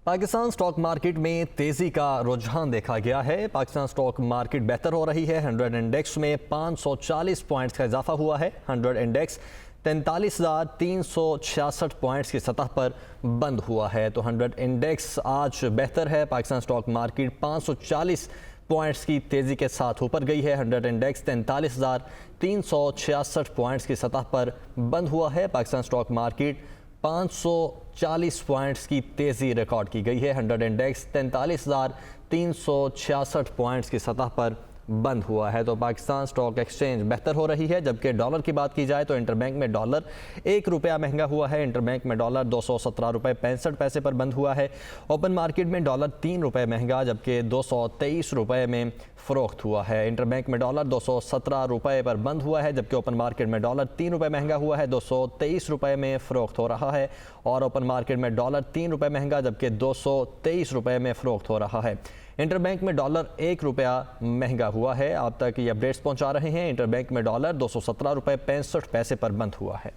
Pakistan stock market में तेज़ी का रुझान देखा गया है। पाकिस्तान स्टॉक मार्केट बेहतर हो रही है। 100 इंडेक्स में 540 पॉइंट्स का इजाफा हुआ है। 100 इंडेक्स 43,366 पॉइंट्स की सतह पर बंद हुआ है। तो 100 इंडेक्स आज बेहतर है। पाकिस्तान स्टॉक मार्केट 540 पॉइंट्स की तेज़ी के साथ ऊपर गई है। 100 इंडेक्स 43,366 पॉइंट्स की सतह पर बंद हुआ है। पाकिस्तान स्टॉक मार्केट 540 पॉइंट्स की तेज़ी रिकॉर्ड की गई है। 100 इंडेक्स 43,366 पॉइंट्स की सतह पर बंद हुआ है। तो पाकिस्तान स्टॉक एक्सचेंज बेहतर हो रही है। जबकि डॉलर की बात की जाए तो इंटरबैंक में डॉलर 1 रुपया महंगा हुआ है। इंटरबैंक में डॉलर 217 रुपये 65 पैसे पर बंद हुआ है। ओपन मार्केट में डॉलर 3 रुपये महंगा जबकि 223 रुपये में फ़रोख्त हुआ है। इंटरबैंक में डॉलर 217 रुपये पर बंद हुआ है जबकि ओपन मार्केट में डॉलर 3 रुपये महंगा हुआ है, 223 रुपये में फ़रोख्त हो रहा है। और ओपन मार्केट में डॉलर 3 रुपये महंगा जबकि 223 रुपये में फ़रोख्त हो रहा है। इंटरबैंक में डॉलर 1 रुपया महंगा हुआ है। आप तक ये अपडेट्स पहुंचा रहे हैं। इंटरबैंक में डॉलर 217 रुपये 65 पैसे पर बंद हुआ है।